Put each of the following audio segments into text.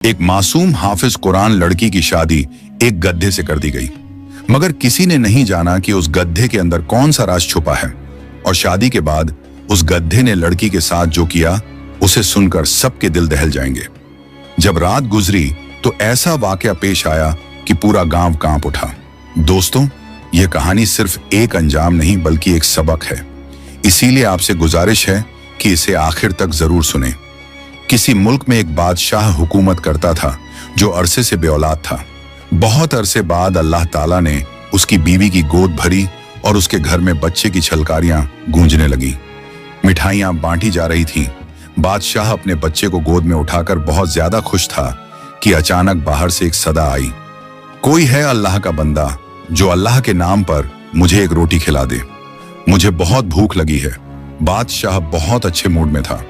एक मासूम हाफिज कुरान लड़की की शादी एक गधे से कर दी गई, मगर किसी ने नहीं जाना कि उस गधे के अंदर कौन सा राज छुपा है। और शादी के बाद उस गधे ने लड़की के साथ जो किया उसे सुनकर सबके दिल दहल जाएंगे। जब रात गुजरी तो ऐसा वाकया पेश आया कि पूरा गांव कांप उठा। दोस्तों, यह कहानी सिर्फ एक अंजाम नहीं बल्कि एक सबक है, इसीलिए आपसे गुजारिश है कि इसे आखिर तक जरूर सुने। किसी मुल्क में एक बादशाह हुकूमत करता था जो अरसे से बेऔलाद था। बहुत अरसे बाद अल्लाह ताला ने उसकी बीवी की गोद भरी और उसके घर में बच्चे की छलकारियां गूंजने लगी। मिठाइयां बांटी जा रही थीं। बादशाह अपने बच्चे को गोद में उठाकर बहुत ज्यादा खुश था कि अचानक बाहर से एक सदा आई, कोई है अल्लाह का बंदा जो अल्लाह के नाम पर मुझे एक रोटी खिला दे, मुझे बहुत भूख लगी है। बादशाह बहुत अच्छे मूड में था।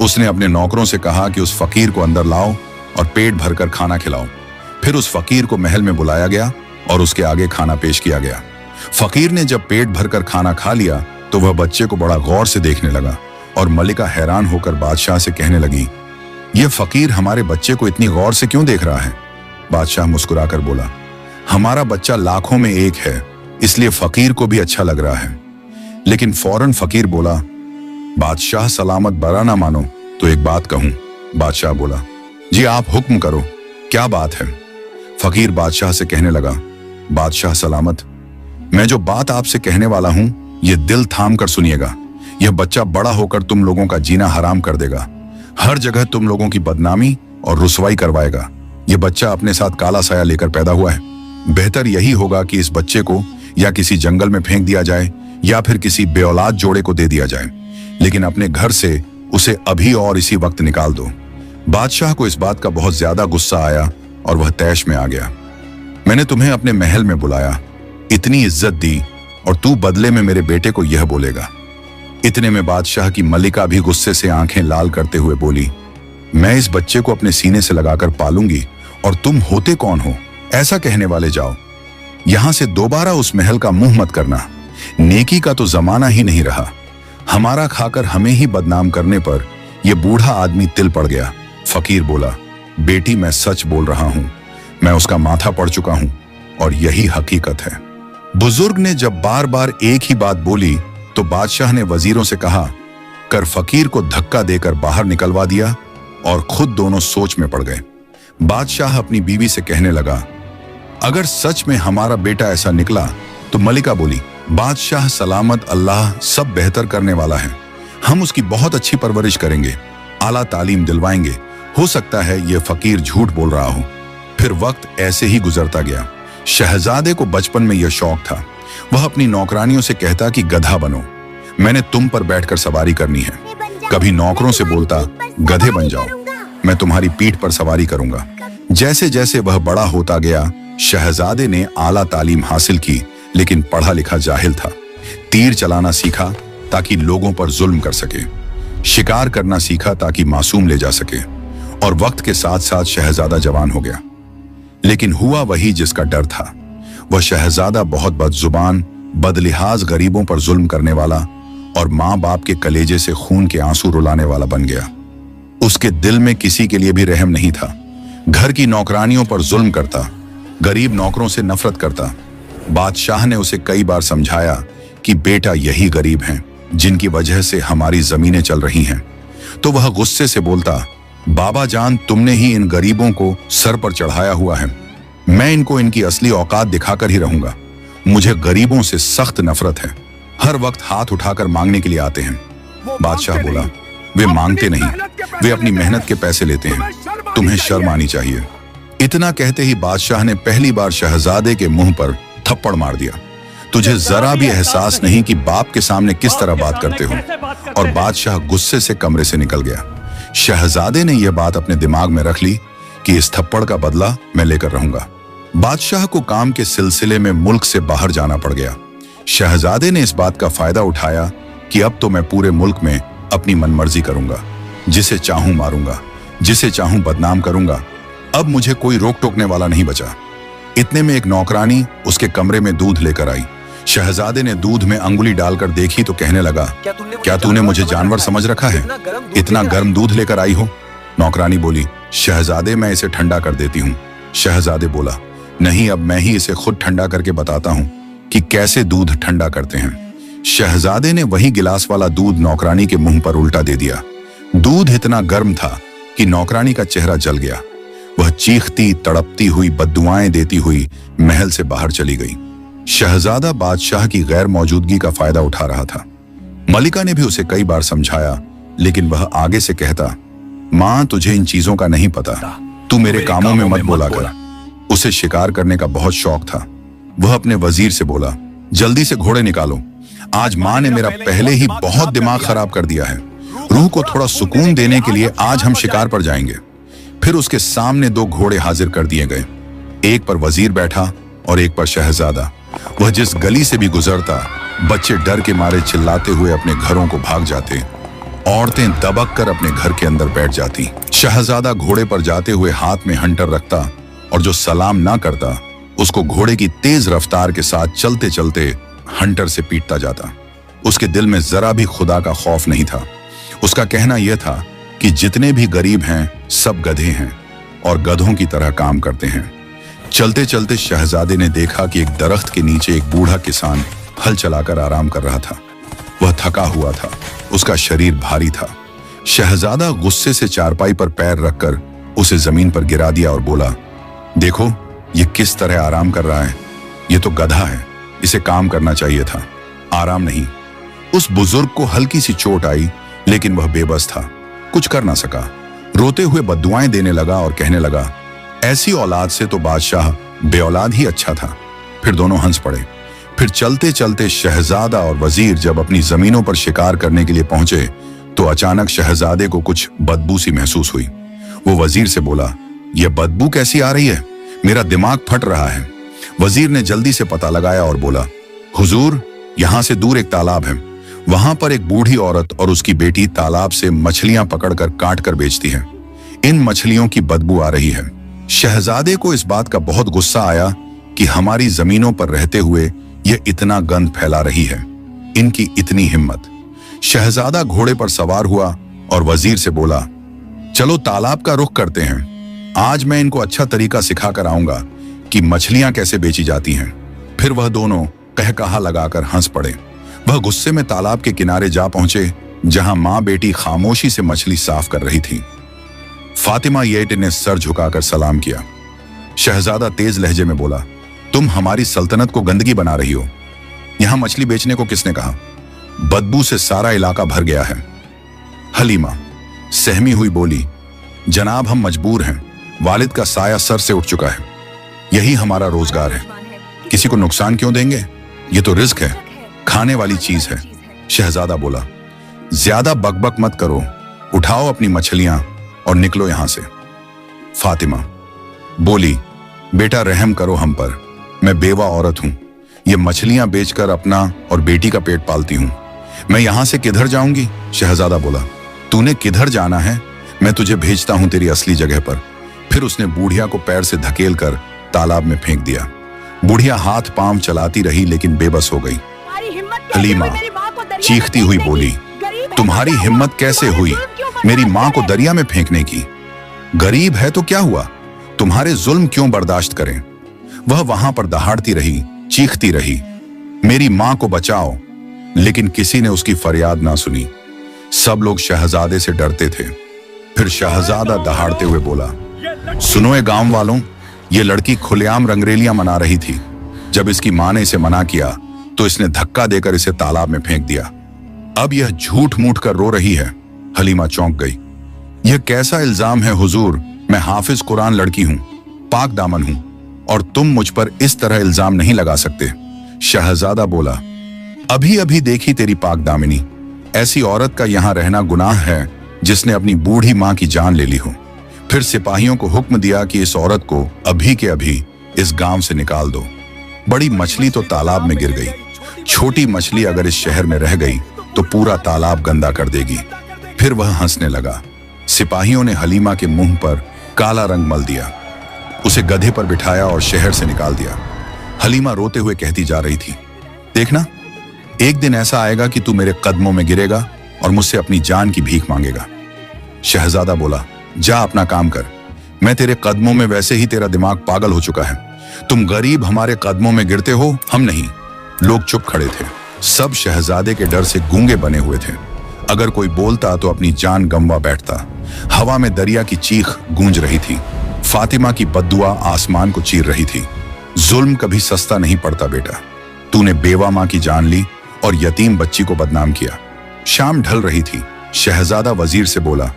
उसने अपने नौकरों से कहा कि उस फकीर को अंदर लाओ और पेट भरकर खाना खिलाओ। फिर उस फकीर को महल में बुलाया गया और उसके आगे खाना पेश किया गया। फकीर ने जब पेट भरकर खाना खा लिया तो वह बच्चे को बड़ा गौर से देखने लगा और मलिका हैरान होकर बादशाह से कहने लगी, यह फकीर हमारे बच्चे को इतनी गौर से क्यों देख रहा है? बादशाह मुस्कुराकर बोला, हमारा बच्चा लाखों में एक है, इसलिए फकीर को भी अच्छा लग रहा है। लेकिन फौरन फकीर बोला, बादशाह सलामत बरा ना मानो तो एक बात कहूं। बादशाह बोला, जी आप हुक्म करो, क्या बात है? फकीर बादशाह से कहने लगा, बादशाह सलामत, मैं जो बात आपसे कहने वाला हूं यह दिल थाम कर सुनिएगा। यह बच्चा बड़ा होकर तुम लोगों का जीना हराम कर देगा, हर जगह तुम लोगों की बदनामी और रुसवाई करवाएगा। यह बच्चा अपने साथ काला साया लेकर पैदा हुआ है। बेहतर यही होगा कि इस बच्चे को या किसी जंगल में फेंक दिया जाए या फिर किसी बेऔलाद जोड़े को दे दिया जाए, लेकिन अपने घर से उसे अभी और इसी वक्त निकाल दो। बादशाह को इस बात का बहुत ज्यादा गुस्सा आया और वह तैश में आ गया। मैंने तुम्हें अपने महल में बुलाया, इतनी इज्जत दी और तू बदले में मेरे बेटे को यह बोलेगा। इतने में बादशाह की मलिका भी गुस्से से आंखें लाल करते हुए बोली, मैं इस बच्चे को अपने सीने से लगाकर पालूंगी और तुम होते कौन हो ऐसा कहने वाले? जाओ यहां से दोबारा उस महल का मुंह मत करना। नेकी का तो जमाना ही नहीं रहा। हमारा खाकर हमें ही बदनाम करने पर यह बूढ़ा आदमी तिल पड़ गया। फकीर बोला, बेटी मैं सच बोल रहा हूं, मैं उसका माथा पड़ चुका हूं और यही हकीकत है। बुजुर्ग ने जब बार बार एक ही बात बोली तो बादशाह ने वजीरों से कहा कर फकीर को धक्का देकर बाहर निकलवा दिया और खुद दोनों सोच में पड़ गए। बादशाह अपनी बीवी से कहने लगा, अगर सच में हमारा बेटा ऐसा निकला तो मलिका बोली, बादशाह सलामत, अल्लाह सब बेहतर करने वाला है, हम उसकी बहुत अच्छी परवरिश करेंगे, आला तालीम दिलवाएंगे। हो सकता है यह फकीर झूठ बोल रहा हो। फिर वक्त ऐसे ही गुजरता गया। शहजादे को बचपन में यह शौक था। वह अपनी नौकरानियों से कहता कि गधा बनो, मैंने तुम पर बैठकर सवारी करनी है। कभी नौकरों से बोलता, गधे बन जाओ, मैं तुम्हारी पीठ पर सवारी करूंगा। जैसे जैसे वह बड़ा होता गया, शहजादे ने आला तालीम हासिल की, लेकिन पढ़ा लिखा जाहिल था। तीर चलाना सीखा ताकि लोगों पर जुल्म कर सके, शिकार करना सीखा ताकि मासूम ले जा सके, और वक्त के साथ साथ शहजादा जवान हो गया। लेकिन हुआ वही जिसका डर था। वह शहजादा बहुत बदजुबान, बदलिहाज, गरीबों पर जुल्म करने वाला और माँ बाप के कलेजे से खून के आंसू रुलाने वाला बन गया। उसके दिल में किसी के लिए भी रहम नहीं था। घर की नौकरानियों पर जुल्म करता, गरीब नौकरों से नफरत करता। बादशाह ने उसे कई बार समझाया कि बेटा यही गरीब हैं जिनकी वजह से हमारी जमीनें चल रही हैं। तो वह गुस्से से बोलता, बाबा जान, तुमने ही इन गरीबों को सर पर चढ़ाया हुआ है, मैं इनको इनकी असली औकात दिखाकर ही रहूंगा। मुझे गरीबों से सख्त नफरत है, हर वक्त हाथ उठाकर मांगने के लिए आते हैं। बादशाह बोला, वे मांगते नहीं, वे अपनी मेहनत के पैसे लेते हैं, तुम्हें शर्म आनी चाहिए। इतना कहते ही बादशाह ने पहली बार शहजादे के मुंह पर थप्पड़ मार दिया। तुझे जरा भी एहसास नहीं कि बाप के सामने किस तरह बात करते हो? और बादशाह गुस्से से कमरे से निकल गया। शहजादे ने यह बात अपने दिमाग में रख ली कि इस थप्पड़ का बदला मैं लेकर रहूंगा। बादशाह को काम के सिलसिले में मुल्क से बाहर जाना पड़ गया। शहजादे ने इस बात का फायदा उठाया कि अब तो मैं पूरे मुल्क में अपनी मनमर्जी करूंगा, जिसे चाहूं मारूंगा, जिसे चाहूं बदनाम करूंगा। अब मुझे कोई रोक टोकने वाला नहीं बचा। इतने में एक नौकरानी उसके कमरे में दूध लेकर आई। शहजादे ने दूध में अंगुली डालकर देखी तो कहने लगा, क्या तूने मुझे जानवर समझ रखा है? इतना गर्म दूध लेकर आई हो? नौकरानी बोली, शहजादे, मैं इसे ठंडा कर देती हूँ। शहजादे बोला, नहीं, अब मैं ही इसे खुद ठंडा करके बताता हूँ कि कैसे दूध ठंडा करते हैं। शहजादे ने वही गिलास वाला दूध नौकरानी के मुंह पर उल्टा दे दिया। दूध इतना गर्म था कि नौकरानी का चेहरा जल गया। वह चीखती तड़पती हुई बद्दुआएं देती हुई महल से बाहर चली गई। शहजादा बादशाह की गैर मौजूदगी का फायदा उठा रहा था। मलिका ने भी उसे कई बार समझाया, लेकिन वह आगे से कहता, माँ, तुझे इन चीजों का नहीं पता, तू मेरे कामों में मत बोला कर। उसे शिकार करने का बहुत शौक था। वह अपने वजीर से बोला, जल्दी से घोड़े निकालो, आज माँ ने मेरा पहले ही बहुत दिमाग खराब कर दिया है। रूह को थोड़ा सुकून देने के लिए आज हम शिकार पर जाएंगे। फिर उसके सामने 2 घोड़े हाजिर कर दिए गए। एक पर वजीर बैठा और एक पर शहजादा। वह जिस गली से भी गुजरता, बच्चे डर के मारे चिल्लाते हुए अपने घरों को भाग जाते, औरतें दबक कर अपने घर के अंदर बैठ जाती। शहजादा घोड़े पर जाते हुए हाथ में हंटर रखता और जो सलाम ना करता उसको घोड़े की तेज रफ्तार के साथ चलते चलते हंटर से पीटता जाता। उसके दिल में जरा भी खुदा का खौफ नहीं था। उसका कहना यह था कि जितने भी गरीब हैं सब गधे हैं और गधों की तरह काम करते हैं। चलते चलते शहजादे ने देखा कि एक दरख्त के नीचे एक बूढ़ा किसान हल चलाकर आराम कर रहा था। वह थका हुआ था, उसका शरीर भारी था। शहजादा गुस्से से चारपाई पर पैर रखकर उसे जमीन पर गिरा दिया और बोला, देखो ये किस तरह आराम कर रहा है। ये तो गधा है, इसे काम करना चाहिए था, आराम नहीं। उस बुजुर्ग को हल्की सी चोट आई, लेकिन वह बेबस था, कुछ कर ना सका। रोते हुए बद्दुआएं देने लगा और कहने लगा, ऐसी औलाद से तो बादशाह बेऔलाद ही अच्छा था। फिर दोनों हंस पड़े। फिर चलते चलते शहजादा और वजीर जब अपनी जमीनों पर शिकार करने के लिए पहुंचे तो अचानक शहजादे को कुछ बदबू सी महसूस हुई। वो वजीर से बोला, यह बदबू कैसी आ रही है? मेरा दिमाग फट रहा है। वजीर ने जल्दी से पता लगाया और बोला, हुजूर, यहाँ से दूर एक तालाब है। वहां पर एक बूढ़ी औरत और उसकी बेटी तालाब से मछलियां पकड़कर काट कर बेचती है। इन मछलियों की बदबू आ रही है। शहजादे को इस बात का बहुत गुस्सा आया कि हमारी जमीनों पर रहते हुए यह इतना गंद फैला रही है, इनकी इतनी हिम्मत। शहजादा घोड़े पर सवार हुआ और वजीर से बोला, चलो तालाब का रुख करते हैं। आज मैं इनको अच्छा तरीका सिखा कर आऊंगा कि मछलियां कैसे बेची जाती हैं। फिर वह दोनों कहकहा लगाकर हंस पड़े। वह गुस्से में तालाब के किनारे जा पहुंचे, जहां मां बेटी खामोशी से मछली साफ कर रही थी। फातिमा येट ने सर झुकाकर सलाम किया। शहजादा तेज लहजे में बोला, तुम हमारी सल्तनत को गंदगी बना रही हो। यहां मछली बेचने को किसने कहा? बदबू से सारा इलाका भर गया है। हलीमा सहमी हुई बोली, जनाब, हम मजबूर हैं। वालिद का साया सर से उठ चुका है। यही हमारा रोजगार है। किसी को नुकसान क्यों देंगे? ये तो रिस्क है, खाने वाली चीज है। शहजादा बोला, ज्यादा बकबक मत करो, उठाओ अपनी मछलियां और निकलो यहां से। फातिमा बोली, बेटा रहम करो हम पर, मैं बेवा औरत हूं। ये मछलियां बेचकर अपना और बेटी का पेट पालती हूं। मैं यहां से किधर जाऊंगी? शहजादा बोला, तूने किधर जाना है? मैं तुझे भेजता हूं तेरी असली जगह पर। फिर उसने बूढ़िया को पैर से धकेल कर तालाब में फेंक दिया। बूढ़िया हाथ पांव चलाती रही लेकिन बेबस हो गई। हलीमा चीखती हुई बोली, तुम्हारी हिम्मत कैसे हुई मेरी मां को दरिया में फेंकने की? गरीब है तो क्या हुआ, तुम्हारे जुल्म क्यों बर्दाश्त करें? वह वहां पर दहाड़ती रही, चीखती रही, मेरी मां को बचाओ, लेकिन किसी ने उसकी फरियाद ना सुनी। सब लोग शहजादे से डरते थे। फिर शहजादा दहाड़ते हुए बोला, सुनो ए गांव वालों, ये लड़की खुलेआम रंगरेलियां मना रही थी। जब इसकी मां ने इसे मना किया तो इसने धक्का देकर इसे तालाब में फेंक दिया। अब यह झूठ मूठ कर रो रही है। हलीमा चौंक गई। यह कैसा इल्जाम है हुजूर? मैं हाफिज कुरान लड़की हूं, पाक दामन हूं, और तुम मुझ पर इस तरह इल्जाम नहीं लगा सकते। शहजादा बोला, अभी अभी देखी तेरी पाक दामिनी। ऐसी औरत का यहां रहना गुनाह है जिसने अपनी बूढ़ी मां की जान ले ली हो। फिर सिपाहियों को हुक्म दिया कि इस औरत को अभी के अभी इस गांव से निकाल दो। बड़ी मछली तो तालाब में गिर गई, छोटी मछली अगर इस शहर में रह गई तो पूरा तालाब गंदा कर देगी। फिर वह हंसने लगा। सिपाहियों ने हलीमा के मुंह पर काला रंग मल दिया, उसे गधे पर बिठाया और शहर से निकाल दिया। हलीमा रोते हुए कहती जा रही थी, देखना, एक दिन ऐसा आएगा कि तू मेरे कदमों में गिरेगा और मुझसे अपनी जान की भीख मांगेगा। शहजादा बोला, जा अपना काम कर, मैं तेरे कदमों में, वैसे ही तेरा दिमाग पागल हो चुका है। तुम गरीब हमारे कदमों में गिरते हो, हम नहीं। लोग चुप खड़े थे। सब शहजादे के डर से गूंगे बने हुए थे। अगर कोई बोलता तो अपनी जान गंवा बैठता। हवा में दरिया की चीख गूंज रही थी। फातिमा की बद्दुआ आसमान को चीर रही थी। जुल्म कभी सस्ता नहीं पड़ता बेटा। तूने बेवा माँ की जान ली और यतीम बच्ची को बदनाम किया। शाम ढल रही थी। शहजादा वजीर से बोला,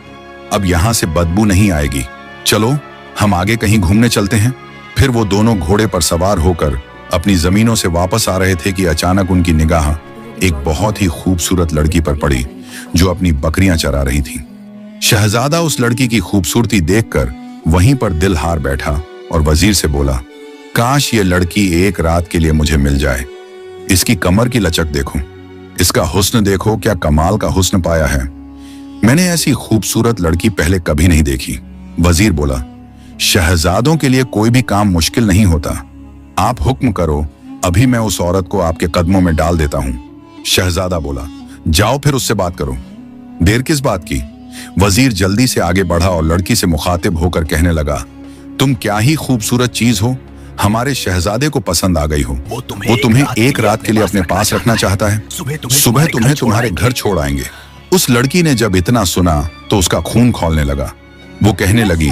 अब यहां से बदबू नहीं आएगी, चलो हम आगे कहीं घूमने चलते हैं। फिर वो दोनों घोड़े पर सवार होकर अपनी जमीनों से वापस आ रहे थे कि अचानक उनकी निगाह एक बहुत ही खूबसूरत लड़की पर पड़ी जो अपनी बकरियां चरा रही थी। शहजादा उस लड़की की खूबसूरती देखकर वहीं पर दिल हार बैठा और वजीर से बोला, काश ये लड़की एक रात के लिए मुझे मिल जाए। इसकी कमर की लचक देखो, इसका हुस्न देखो, क्या कमाल का हुस्न पाया है। मैंने ऐसी खूबसूरत लड़की पहले कभी नहीं देखी। वजीर बोला, शहजादों के लिए कोई भी काम मुश्किल नहीं होता। आप हुक्म करो, अभी मैं उस औरत को आपके कदमों में डाल देता हूं। शहजादा बोला, जाओ फिर उससे बात करो। देर किस बात की। वजीर जल्दी से आगे बढ़ा और लड़की से मुखातिब होकर कहने लगा, तुम क्या ही खूबसूरत चीज हो, हमारे शहजादे को पसंद आ गई हो। वो तुम्हें एक रात के लिए अपने पास रखना चाहता है। सुबह तुम्हें तुम्हारे घर छोड़ आएंगे। उस लड़की ने जब इतना सुना तो उसका खून खौलने लगा। वो कहने लगी,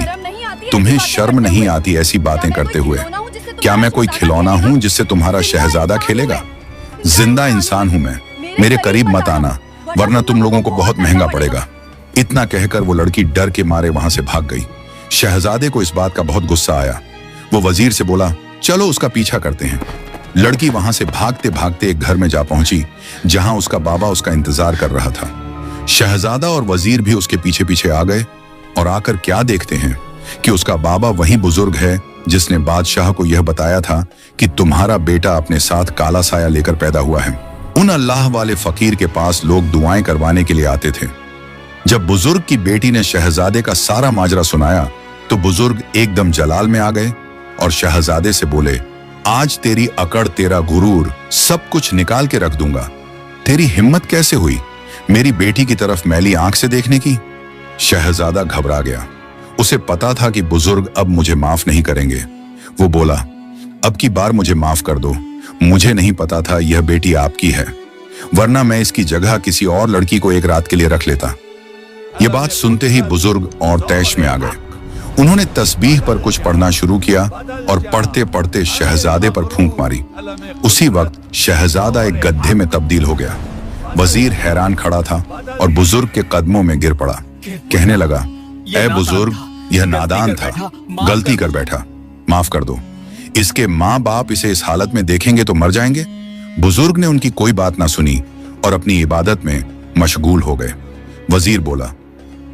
तुम्हें शर्म नहीं आती ऐसी बातें करते हुए। क्या मैं कोई खिलौना हूं जिससे तुम्हारा शहजादा खेलेगा? जिंदा इंसान हूं मैं, मेरे करीब मत आना वरना तुम लोगों को बहुत महंगा पड़ेगा। इतना कहकर वो लड़की डर के मारे वहां से भाग गई। शहजादे को इस बात का बहुत गुस्सा आया। वो वजीर से बोला, चलो उसका पीछा करते हैं। लड़की वहां से भागते भागते एक घर में जा पहुंची जहां उसका बाबा उसका इंतजार कर रहा था। शहजादा और वजीर भी उसके पीछे पीछे आ गए और आकर क्या देखते हैं कि उसका बाबा वही बुजुर्ग है जिसने बादशाह को यह बताया था कि तुम्हारा बेटा अपने साथ काला साया लेकर पैदा हुआ है। उन अल्लाह वाले फकीर के पास लोग दुआएं करवाने के लिए आते थे। जब बुजुर्ग की बेटी ने शहजादे का सारा माजरा सुनाया तो बुजुर्ग एकदम जलाल में आ गए और शहजादे से बोले, आज तेरी अकड़, तेरा गुरूर सब कुछ निकाल के रख दूंगा। तेरी हिम्मत कैसे हुई मेरी बेटी की तरफ मैली आंख से देखने की? शहजादा घबरा गया। उसे पता था कि बुजुर्ग अब मुझे माफ नहीं करेंगे। वो बोला, अब की बार मुझे माफ कर दो। मुझे नहीं पता था यह बेटी आपकी है, वरना मैं इसकी जगह किसी और लड़की को एक रात के लिए रख लेता। यह बात सुनते ही बुजुर्ग और तैश में आ गए। उन्होंने तस्बीह पर कुछ पढ़ना शुरू किया और पढ़ते पढ़ते शहजादे पर फूंक मारी। उसी वक्त शहजादा एक गड्ढे में तब्दील हो गया। वजीर हैरान खड़ा था और बुजुर्ग के कदमों में गिर पड़ा। कहने लगा, ऐ बुजुर्ग, यह नादान था, गलती कर बैठा, माफ कर दो। इसके माँ बाप इसे इस हालत में देखेंगे तो मर जाएंगे। बुजुर्ग ने उनकी कोई बात ना सुनी और अपनी इबादत में मशगूल हो गए। वजीर बोला,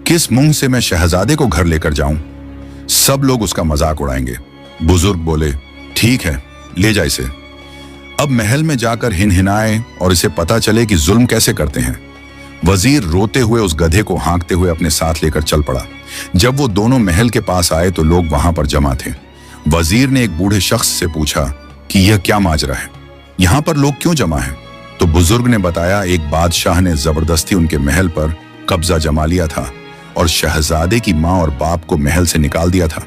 किस मुंह से मैं शहजादे को घर लेकर जाऊं? सब लोग उसका मजाक उड़ाएंगे। बुजुर्ग बोले, ठीक है, ले जा इसे। अब महल में जाकर हिनहिनाए और इसे पता चले कि जुल्म कैसे करते हैं। वजीर रोते हुए उस गधे को हाँकते हुए अपने साथ लेकर चल पड़ा। जब वो दोनों महल के पास आए तो लोग वहां पर जमा थे। वजीर ने एक बूढ़े शख्स से पूछा कि यह क्या माजरा है, यहाँ पर लोग क्यों जमा हैं? तो बुजुर्ग ने बताया, एक बादशाह ने जबरदस्ती उनके महल पर कब्जा जमा लिया था और शहजादे की माँ और बाप को महल से निकाल दिया था।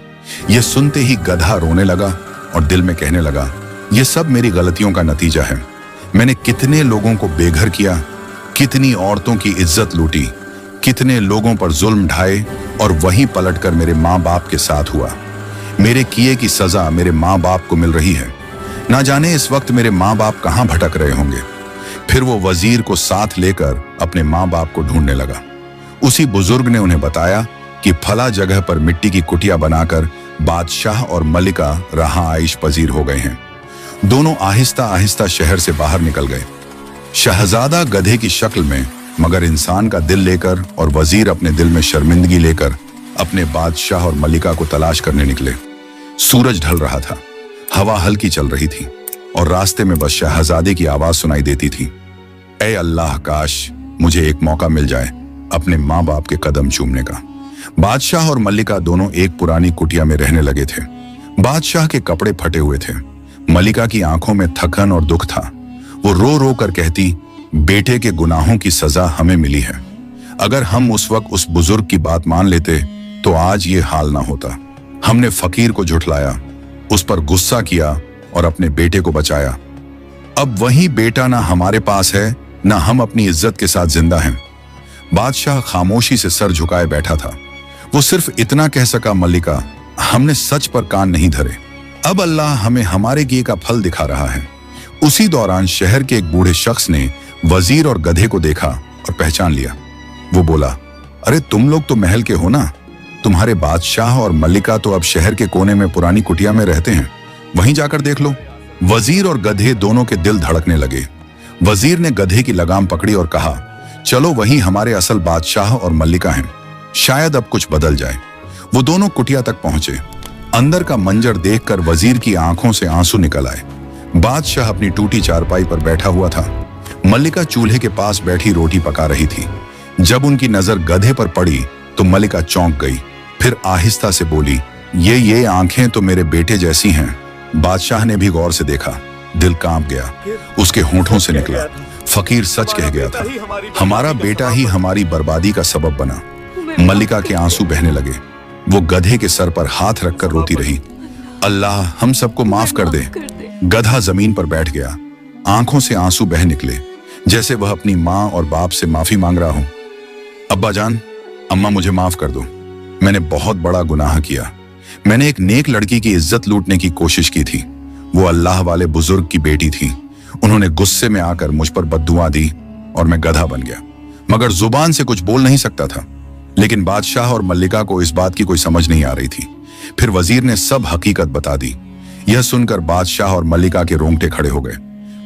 यह सुनते ही गधा रोने लगा और दिल में कहने लगा, यह सब मेरी गलतियों का नतीजा है। मैंने कितने लोगों को बेघर किया, कितनी औरतों की इज्जत लूटी, कितने लोगों पर जुल्म ढाए और वहीं पलटकर मेरे माँ बाप के साथ हुआ। मेरे किए की सजा मेरे माँ बाप को मिल रही है। ना जाने इस वक्त मेरे माँ बाप कहाँ भटक रहे होंगे। फिर वो वजीर को साथ लेकर अपने माँ बाप को ढूंढने लगा। उसी बुजुर्ग ने उन्हें बताया कि फला जगह पर मिट्टी की कुटिया बनाकर बादशाह और मलिका रहा आइश पजीर हो गए हैं। दोनों आहिस्ता आहिस्ता शहर से बाहर निकल गए। शहजादा गधे की शक्ल में मगर इंसान का दिल लेकर और वजीर अपने दिल में शर्मिंदगी लेकर अपने बादशाह और मलिका को तलाश करने निकले। सूरज ढल रहा था, हवा हल्की चल रही थी और रास्ते में बस शहजादे की आवाज सुनाई देती थी, ऐ अल्लाह, काश मुझे एक मौका मिल जाए अपने माँ बाप के कदम चूमने का। बादशाह और मल्लिका दोनों एक पुरानी कुटिया में रहने लगे थे। बादशाह के कपड़े फटे हुए थे, मल्लिका की आंखों में थकन और दुख था। वो रो रो कर कहती, बेटे के गुनाहों की सजा हमें मिली है। अगर हम उस वक्त उस बुजुर्ग की बात मान लेते तो आज ये हाल ना होता। हमने फकीर को झुठलाया, उस पर गुस्सा किया और अपने बेटे को बचाया। अब वही बेटा ना हमारे पास है, ना हम अपनी इज्जत के साथ जिंदा हैं। बादशाह खामोशी से सर झुकाए बैठा था। वो सिर्फ इतना कह सका, मल्लिका, हमने सच पर कान नहीं धरे। अब अल्लाह हमें हमारे किए का फल दिखा रहा है। उसी दौरान शहर के एक बूढ़े शख्स ने वजीर और गधे को देखा और पहचान लिया। वो बोला, अरे तुम लोग तो महल के हो ना? तुम्हारे बादशाह और मल्लिका तो अब शहर के कोने में पुरानी कुटिया में रहते हैं, वहीं जाकर देख लो। वजीर और गधे दोनों के दिल धड़कने लगे। वजीर ने गधे की लगाम पकड़ी और कहा, चलो वहीं हमारे असल बादशाह और मल्लिका हैं, शायद अब कुछ बदल जाए। वो दोनों कुटिया तक पहुंचे। अंदर का मंजर देखकर वजीर की आंखों से आंसू निकल आए। बादशाह अपनी टूटी चारपाई पर बैठा हुआ था। मल्लिका चूल्हे के पास बैठी रोटी पका रही थी। जब उनकी नजर गधे पर पड़ी तो मल्लिका चौंक गई, फिर आहिस्ता से बोली, ये आंखें तो मेरे बेटे जैसी हैं। बादशाह ने भी गौर से देखा, दिल कांप गया। उसके होंठों से निकला, फकीर सच कह गया था, हमारा बेटा ही हमारी बर्बादी का सबब बना। मल्लिका के आंसू बहने लगे। वो गधे के सर पर हाथ रखकर रोती रही, अल्लाह हम सबको माफ कर दे। गधा जमीन पर बैठ गया। आंखों से आंसू बह निकले, जैसे वह अपनी माँ और बाप से माफी मांग रहा हो। अब्बा जान, अम्मा मुझे माफ कर दो, मैंने बहुत बड़ा गुनाह किया। मैंने एक नेक लड़की की इज्जत लूटने की कोशिश की थी। वो अल्लाह वाले बुजुर्ग की बेटी थी। उन्होंने गुस्से में आकर मुझ पर बद्दुआ दी और मैं गधा बन गया, मगर जुबान से कुछ बोल नहीं सकता था। लेकिन बादशाह और मल्लिका को इस बात की कोई समझ नहीं आ रही थी। फिर वजीर ने सब हकीकत बता दी। यह सुनकर बादशाह और मल्लिका के रोंगटे खड़े हो गए।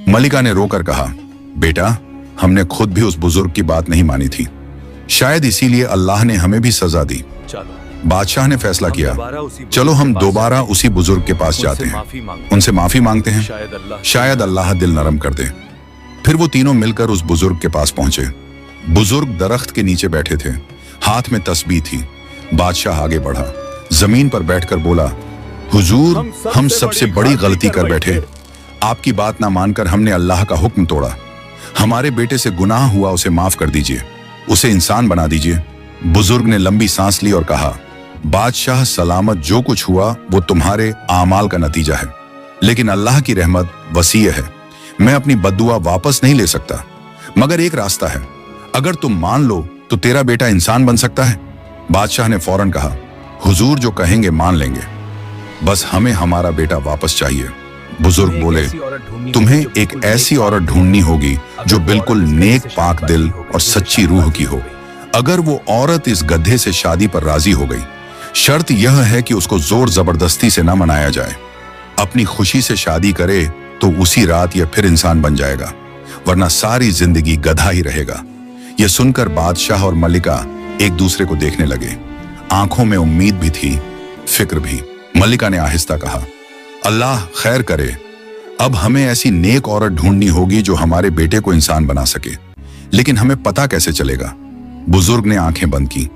मल्लिका ने रोकर कहा, बेटा, हमने खुद भी उस बुजुर्ग की बात नहीं मानी थी, शायद इसीलिए अल्लाह ने हमें भी सजा दी। बादशाह ने फैसला किया, चलो हम दोबारा उसी बुजुर्ग के पास जाते हैं, उनसे माफी मांगते हैं, शायद अल्लाह दिल नरम कर दे। फिर वो तीनों मिलकर उस बुजुर्ग के पास पहुंचे। बुजुर्ग दरख्त के नीचे बैठे थे, हाथ में तस्बीह थी। बादशाह आगे बढ़ा, जमीन पर बैठकर बोला, हुजूर, हम सबसे बड़ी गलती कर बैठे। आपकी बात ना मानकर हमने अल्लाह का हुक्म तोड़ा। हमारे बेटे से गुनाह हुआ, उसे माफ कर दीजिए, उसे इंसान बना दीजिए। बुजुर्ग ने लंबी सांस ली और कहा, बादशाह सलामत, जो कुछ हुआ वो तुम्हारे आमाल का नतीजा है, लेकिन अल्लाह की रहमत वसीय है। मैं अपनी बद्दुआ वापस नहीं ले सकता, मगर एक रास्ता है, अगर तुम मान लो तो तेरा बेटा इंसान बन सकता है। बादशाह ने फौरन कहा, हुजूर जो कहेंगे मान लेंगे, बस हमें हमारा बेटा वापस चाहिए। बुजुर्ग बोले, तुम्हें एक ऐसी औरत ढूंढनी होगी जो बिल्कुल नेक पाक दिल और सच्ची रूह की हो। अगर वो औरत इस गधे से शादी पर राजी हो गई, शर्त यह है कि उसको जोर जबरदस्ती से न मनाया जाए। अपनी खुशी से शादी करे तो उसी रात यह फिर इंसान बन जाएगा, वरना सारी जिंदगी गधा ही रहेगा। यह सुनकर बादशाह और मल्लिका एक दूसरे को देखने लगे। आंखों में उम्मीद भी थी, फिक्र भी। मल्लिका ने आहिस्ता कहा, अल्लाह खैर करे, अब हमें ऐसी नेक औरत ढूंढनी होगी जो हमारे बेटे को इंसान बना सके, लेकिन हमें पता कैसे चलेगा? बुजुर्ग ने आंखें बंद की,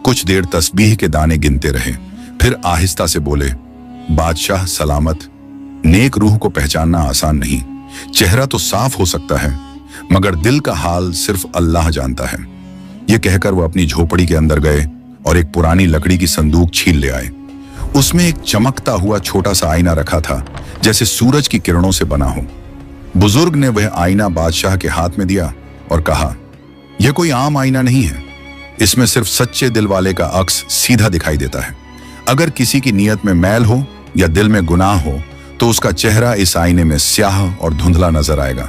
कुछ देर तस्बीह के दाने गिनते रहे, फिर आहिस्ता से बोले, बादशाह सलामत, नेक रूह को पहचानना आसान नहीं। चेहरा तो साफ हो सकता है, मगर दिल का हाल सिर्फ अल्लाह जानता है। यह कहकर वो अपनी झोपड़ी के अंदर गए और एक पुरानी लकड़ी की संदूक छील ले आए। उसमें एक चमकता हुआ छोटा सा आईना रखा था, जैसे सूरज की किरणों से बना हो। बुजुर्ग ने वह आईना बादशाह के हाथ में दिया और कहा, यह कोई आम आईना नहीं है, इसमें सिर्फ सच्चे दिल वाले का अक्स सीधा दिखाई देता है। अगर किसी की नीयत में मैल हो या दिल में गुनाह हो तो उसका चेहरा इस आईने में स्याह और धुंधला नजर आएगा,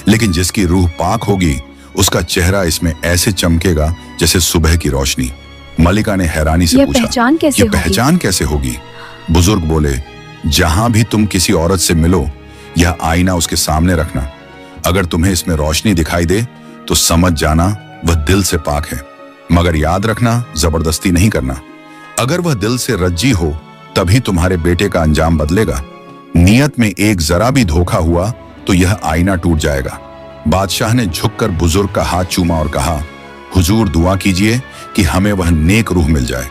लेकिन जिसकी रूह पाक होगी उसका चेहरा इसमें ऐसे चमकेगा जैसे सुबह की रोशनी। मल्लिका ने हैरानी से पूछा, ये पहचान कैसे होगी? बुजुर्ग बोले, जहां भी तुम किसी औरत से मिलो, यह आईना उसके सामने रखना। अगर तुम्हें इसमें रोशनी दिखाई दे तो समझ जाना वह दिल से पाक है, मगर याद रखना जबरदस्ती नहीं करना। अगर वह दिल से रज्जी हो तभी तुम्हारे बेटे का अंजाम बदलेगा। नियत में एक जरा भी धोखा हुआ तो यह आईना टूट जाएगा। बादशाह ने झुककर बुजुर्ग का हाथ चूमा और कहा, हुजूर दुआ कीजिए कि हमें वह नेक रूह मिल जाए।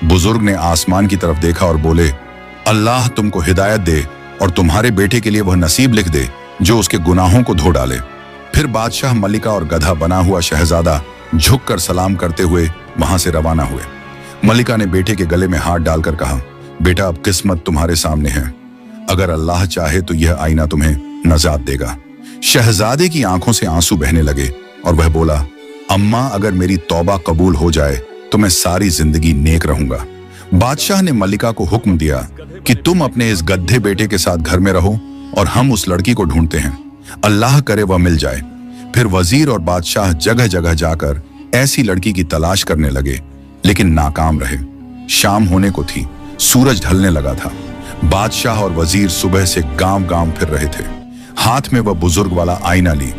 बुजुर्ग ने आसमान की तरफ देखा और बोले, अल्लाह तुमको हिदायत दे और तुम्हारे बेटे के लिए वह नसीब लिख दे जो उसके गुनाहों को धो डाले। फिर बादशाह, मल्लिका और गधा बना हुआ शहजादा झुककर सलाम करते हुए वहां से रवाना हुए। मल्लिका ने बेटे के गले में हाथ डालकर कहा, बेटा, अब किस्मत तुम्हारे सामने है। अगर अल्लाह चाहे तो यह आईना तुम्हें नजात देगा। शहजादे की आंखों से आंसू बहने लगे और वह बोला, अम्मा, अगर मेरी तौबा कबूल हो जाए तो मैं सारी जिंदगी नेक रहूंगा। बादशाह ने मल्लिका को हुक्म दिया कि तुम अपने इस गड्ढे बेटे के साथ घर में रहो और हम उस लड़की को ढूंढते हैं। अल्लाह करे वह मिल जाए। फिर वजीर और बादशाह जगह जगह जाकर ऐसी लड़की की तलाश करने लगे, लेकिन नाकाम रहे। शाम होने को थी, सूरज ढलने लगा था। बादशाह और वजीर सुबह से गांव-गांव फिर रहे थे। हाथ में वह बुजुर्ग वाला आईना ली,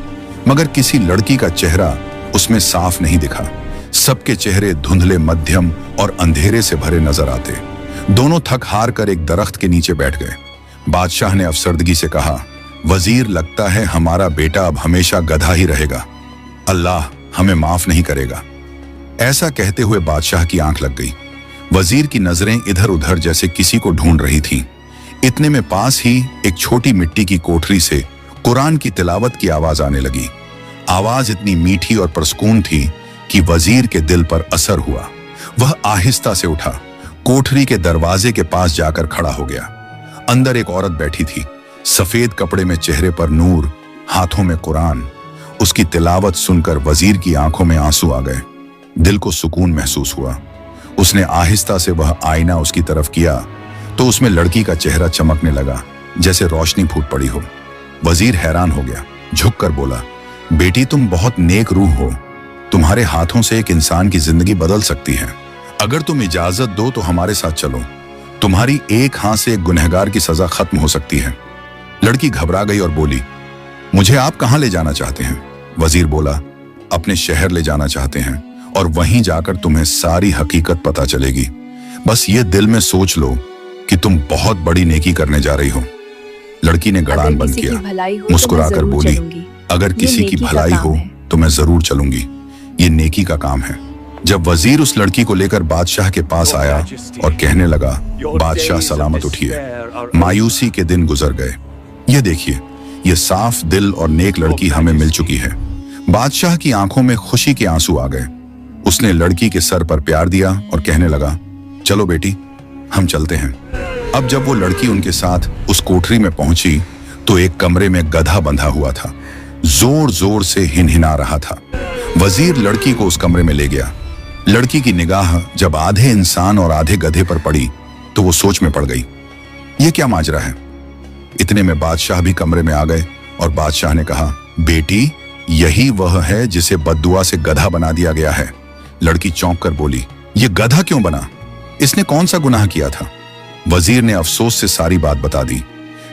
मगर किसी लड़की का चेहरा उसमें साफ नहीं दिखा। सबके चेहरे धुंधले, मध्यम और अंधेरे से भरे नजर आते। दोनों थक हार कर एक दरख्त के नीचे बैठ गए। बादशाह ने अफसरदगी से कहा, वजीर, लगता है हमारा बेटा अब हमेशा गधा ही रहेगा। अल्लाह हमें माफ नहीं करेगा। ऐसा कहते हुए बादशाह की आंख लग गई। वजीर की नजरें इधर उधर जैसे किसी को ढूंढ रही थीं। इतने में पास ही एक छोटी मिट्टी की कोठरी से कुरान की तिलावत की आवाज आने लगी। आवाज इतनी मीठी और परसकून थी कि वजीर के दिल पर असर हुआ। वह आहिस्ता से उठा, कोठरी के दरवाजे के पास जाकर खड़ा हो गया। अंदर एक औरत बैठी थी, सफेद कपड़े में, चेहरे पर नूर, हाथों में कुरान। उसकी तिलावत सुनकर वजीर की आंखों में आंसू आ गए। दिल को सुकून महसूस हुआ। उसने आहिस्ता से वह आईना उसकी तरफ किया तो उसमें लड़की का चेहरा चमकने लगा, जैसे रोशनी फूट पड़ी हो। वजीर हैरान हो गया, झुककर बोला, बेटी, तुम बहुत नेक रूह हो। तुम्हारे हाथों से एक इंसान की जिंदगी बदल सकती है। अगर तुम इजाजत दो तो हमारे साथ चलो। तुम्हारी एक हाथ से एक गुनहगार की सजा खत्म हो सकती है। लड़की घबरा गई और बोली, मुझे आप कहां ले जाना चाहते हैं? वजीर बोला, अपने शहर ले जाना चाहते हैं और वहीं जाकर तुम्हें सारी हकीकत पता चलेगी। बस ये दिल में सोच लो कि तुम बहुत बड़ी नेकी करने जा रही हो। लड़की ने गड़ान बंद किया, मुस्कुराकर बोली, अगर किसी की भलाई हो तो मैं जरूर चलूंगी। ये नेकी का काम है। जब वजीर उस लड़की को लेकर बादशाह के पास आया और कहने लगा, बादशाह सलामत उठिए, मायूसी के दिन गुजर गए। ये देखिए, ये साफ दिल और नेक लड़की हमें मिल चुकी है। बादशाह की आंखों में खुशी के आंसू आ गए। उसने लड़की के सर पर प्यार दिया और कहने लगा, चलो बेटी, हम चलते हैं। अब जब वो लड़की उनके साथ उस कोठरी में पहुंची तो एक कमरे में गधा बंधा हुआ था, जोर जोर से हिनहिना रहा था। वजीर लड़की को उस कमरे में ले गया। लड़की की निगाह जब आधे इंसान और आधे गधे पर पड़ी तो वो सोच में पड़ गई, ये क्या माजरा है। इतने में बादशाह भी कमरे में आ गए और बादशाह ने कहा, बेटी, यही वह है जिसे बद्दुआ से गधा बना दिया गया है। लड़की चौंक कर बोली, ये गधा क्यों बना? इसने कौन सा गुनाह किया था? वजीर ने अफसोस से सारी बात बता दी।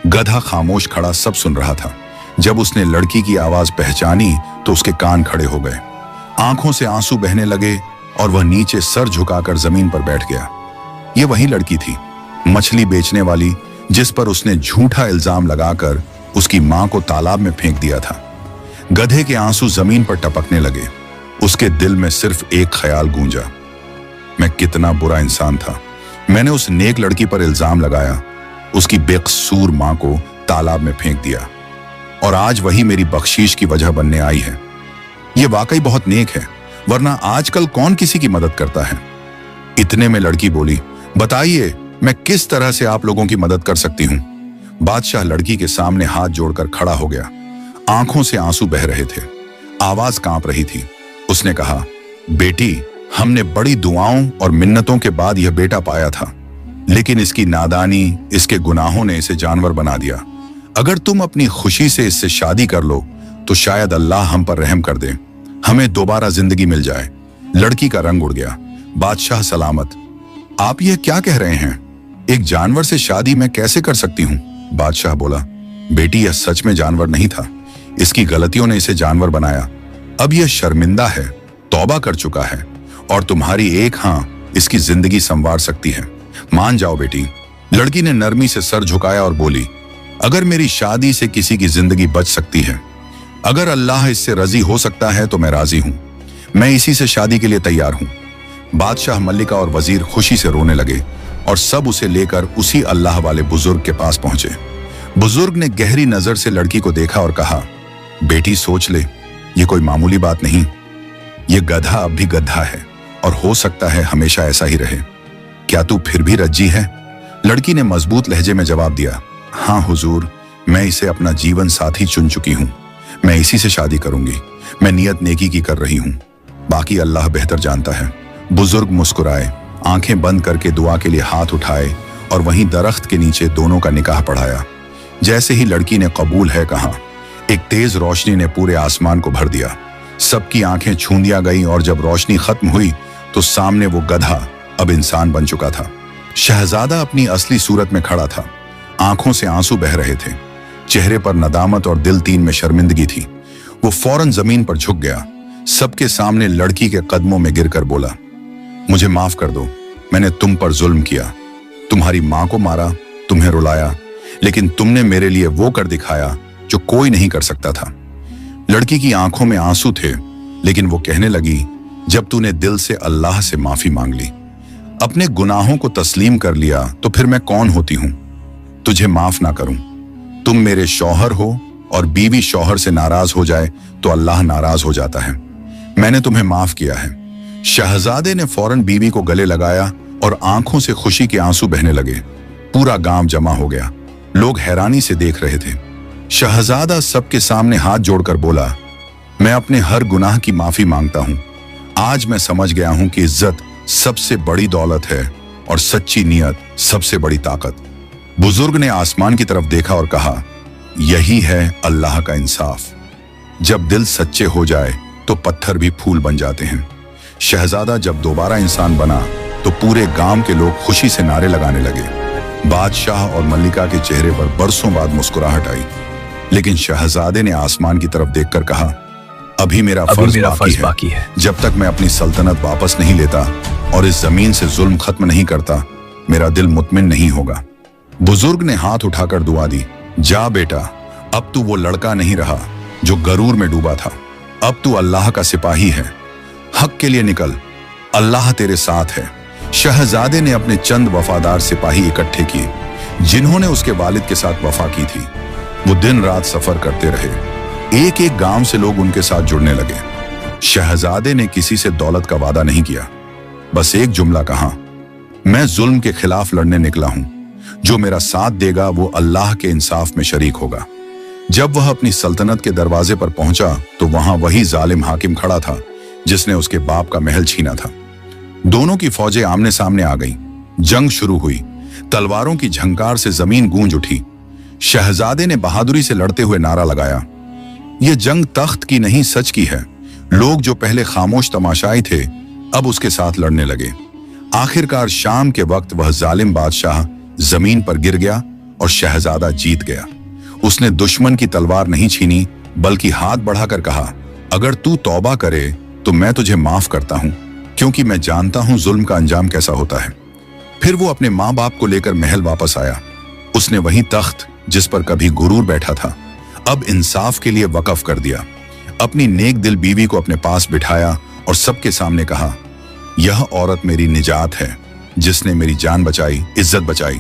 गधा खामोश खड़ा सब सुन रहा था। जब उसने लड़की की आवाज पहचानी तो उसके कान खड़े हो गए, आंखों से आंसू बहने लगे और वह नीचे सर झुकाकर जमीन पर बैठ गया। ये वही लड़की थी, मछली बेचने वाली, जिस पर उसने झूठा इल्जाम लगाकर उसकी मां को तालाब में फेंक दिया था। गधे के आंसू जमीन पर टपकने लगे। उसके दिल में सिर्फ एक ख्याल गूंजा, मैं कितना बुरा इंसान था। मैंने उस नेक लड़की पर इल्जाम लगाया, उसकी बेकसूर मां को तालाब में फेंक दिया और आज वही मेरी बख्शीश की वजह बनने आई है। ये वाकई बहुत नेक है, वरना आजकल कौन किसी की मदद करता है। इतने में लड़की बोली, बताइए मैं किस तरह से आप लोगों की मदद कर सकती हूँ। बादशाह लड़की के सामने हाथ जोड़कर खड़ा हो गया। आंखों से आंसू बह रहे थे, आवाज कांप रही थी। उसने कहा, बेटी, हमने बड़ी दुआओं और मिन्नतों के बाद यह बेटा पाया था, लेकिन इसकी नादानी, इसके गुनाहों ने इसे जानवर बना दिया। अगर तुम अपनी खुशी से इससे शादी कर लो तो शायद अल्लाह हम पर रहम कर दे, हमें दोबारा जिंदगी मिल जाए। लड़की का रंग उड़ गया। बादशाह सलामत, आप यह क्या कह रहे हैं? एक जानवर से शादी मैं कैसे कर सकती हूँ? बादशाह बोला, बेटी, यह सच में जानवर नहीं था, इसकी गलतियों ने इसे जानवर बनाया। अब यह शर्मिंदा है, तौबा कर चुका है और तुम्हारी एक हां इसकी जिंदगी संवार सकती है। मान जाओ बेटी। लड़की ने नरमी से सर झुकाया और बोली, अगर मेरी शादी से किसी की जिंदगी बच सकती है, अगर अल्लाह इससे राजी हो सकता है तो मैं राजी हूं। मैं इसी से शादी के लिए तैयार हूं। बादशाह, मल्लिका और वजीर खुशी से रोने लगे और सब उसे लेकर उसी अल्लाह वाले बुजुर्ग के पास पहुंचे। बुजुर्ग ने गहरी नजर से लड़की को देखा और कहा, बेटी, सोच ले, ये कोई मामूली बात नहीं। ये गधा अब भी गधा है और हो सकता है हमेशा ऐसा ही रहे। क्या तू फिर भी रज्जी है? लड़की ने मजबूत लहजे में जवाब दिया, हाँ हुजूर, मैं इसे अपना जीवन साथी चुन चुकी हूँ। मैं इसी से शादी करूंगी। मैं नियत नेकी की कर रही हूँ, बाकी अल्लाह बेहतर जानता है। बुजुर्ग मुस्कुराए, आंखें बंद करके दुआ के लिए हाथ उठाए और वहीं दरख्त के नीचे दोनों का निकाह पढ़ाया। जैसे ही लड़की ने कबूल है कहा, एक तेज रोशनी ने पूरे आसमान को भर दिया। सबकी आंखें छूंदिया गईं और जब रोशनी खत्म हुई तो सामने वो गधा अब इंसान बन चुका था। शहजादा अपनी असली सूरत में खड़ा था। आंखों से आंसू बह रहे थे, चेहरे पर नदामत और दिल तीन में शर्मिंदगी थी। वो फौरन जमीन पर झुक गया, सबके सामने लड़की के कदमों में गिरकर बोला, मुझे माफ कर दो, मैंने तुम पर जुल्म किया। तुम्हारी मां को मारा, तुम्हें रुलाया, लेकिन तुमने मेरे लिए वो कर दिखाया जो कोई नहीं कर सकता था। लड़की की आंखों में आंसू थे, लेकिन वो कहने लगी, जब तूने दिल से अल्लाह से माफी मांग ली, अपने गुनाहों को तस्लीम कर लिया, तो फिर मैं कौन होती हूं तुझे माफ ना करूं। तुम मेरे शौहर हो और बीवी शौहर से नाराज हो जाए तो अल्लाह नाराज हो जाता है। मैंने तुम्हें माफ किया है। शहजादे ने फौरन बीवी को गले लगाया और आंखों से खुशी के आंसू बहने लगे। पूरा गांव जमा हो गया, लोग हैरानी से देख रहे थे। शहजादा सबके सामने हाथ जोड़कर बोला, मैं अपने हर गुनाह की माफी मांगता हूं। आज मैं समझ गया हूं कि इज्जत सबसे बड़ी दौलत है और सच्ची नियत सबसे बड़ी ताकत। बुजुर्ग ने आसमान की तरफ देखा और कहा, यही है अल्लाह का इंसाफ। जब दिल सच्चे हो जाए तो पत्थर भी फूल बन जाते हैं। शहजादा जब दोबारा इंसान बना तो पूरे गांव के लोग खुशी से नारे लगाने लगे। बादशाह और मल्लिका के चेहरे पर बरसों बाद मुस्कुराहट आई, लेकिन शहजादे ने आसमान की तरफ देखकर कहा, अभी मेरा फर्ज बाकी है। जब तक मैं अपनी सल्तनत वापस नहीं लेता और इस जमीन से जुल्म खत्म नहीं करता, मेरा दिल मुतमिन नहीं होगा। बुजुर्ग ने हाथ उठाकर दुआ दी, जा बेटा, अब तू वो लड़का नहीं रहा जो गरूर में डूबा था। अब तू अल्लाह का सिपाही है। हक के लिए निकल, अल्लाह तेरे साथ है। शहजादे ने अपने चंद वफादार सिपाही इकट्ठे किए, जिन्होंने उसके वालिद के साथ वफा की थी। वो दिन रात सफर करते रहे। एक एक गांव से लोग उनके साथ जुड़ने लगे। शहजादे ने किसी से दौलत का वादा नहीं किया, बस एक जुमला कहा, मैं जुल्म के खिलाफ लड़ने निकला हूं। जो मेरा साथ देगा वो अल्लाह के इंसाफ में शरीक होगा। जब वह अपनी सल्तनत के दरवाजे पर पहुंचा तो वहां वही जालिम हाकिम खड़ा था जिसने उसके बाप का महल छीना था। दोनों की फौजें आमने सामने आ गईं। जंग शुरू हुई। तलवारों की झंकार से जमीन गूंज उठी। शहजादे ने बहादुरी से लड़ते हुए नारा लगाया, ये जंग तख्त की नहीं सच की है। लोग जो पहले खामोश तमाशाई थे अब उसके साथ लड़ने लगे। आखिरकार शाम के वक्त वह जालिम बादशाह जमीन पर गिर गया और शहजादा जीत गया। उसने दुश्मन की तलवार नहीं छीनी, बल्कि हाथ बढ़ाकर कहा, अगर तू तौबा करे तो मैं तुझे माफ करता हूं, क्योंकि मैं जानता हूं जुल्म का अंजाम कैसा होता है। फिर वो अपने माँ बाप को लेकर महल वापस आया। उसने वही तख्त जिस पर कभी गुरूर बैठा था अब इंसाफ के लिए वकफ कर दिया। अपनी नेक दिल बीवी को अपने पास बिठाया और सबके सामने कहा, यह औरत मेरी निजात है, जिसने मेरी जान बचाई, इज्जत बचाई,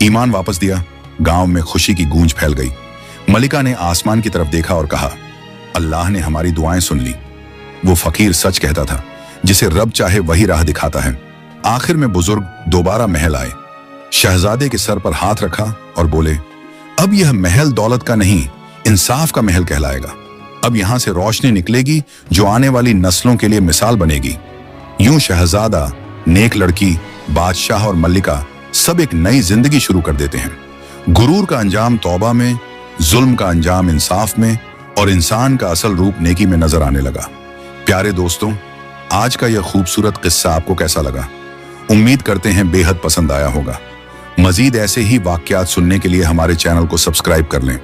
ईमान वापस दिया। गांव में खुशी की गूंज फैल गई। मलिका ने आसमान की तरफ देखा और कहा, अल्लाह ने हमारी दुआएं सुन ली। वो फकीर सच कहता था, जिसे रब चाहे वही राह दिखाता है। आखिर में बुजुर्ग दोबारा महल आए। शहजादे के सर पर हाथ रखा और बोले, अब यह महल दौलत का नहीं, इंसाफ का महल कहलाएगा। अब यहां से रोशनी निकलेगी जो आने वाली नस्लों के लिए मिसाल बनेगी। यूं शहजादा, नेक लड़की, बादशाह और मल्लिका सब एक नई जिंदगी शुरू कर देते हैं। गुरूर का अंजाम तौबा में, जुल्म का अंजाम इंसाफ में और इंसान का असल रूप नेकी में नजर आने लगा। प्यारे दोस्तों, आज का यह खूबसूरत किस्सा आपको कैसा लगा? उम्मीद करते हैं बेहद पसंद आया होगा। मजीद ऐसे ही वाकयात सुनने के लिए हमारे चैनल को सब्सक्राइब कर लें।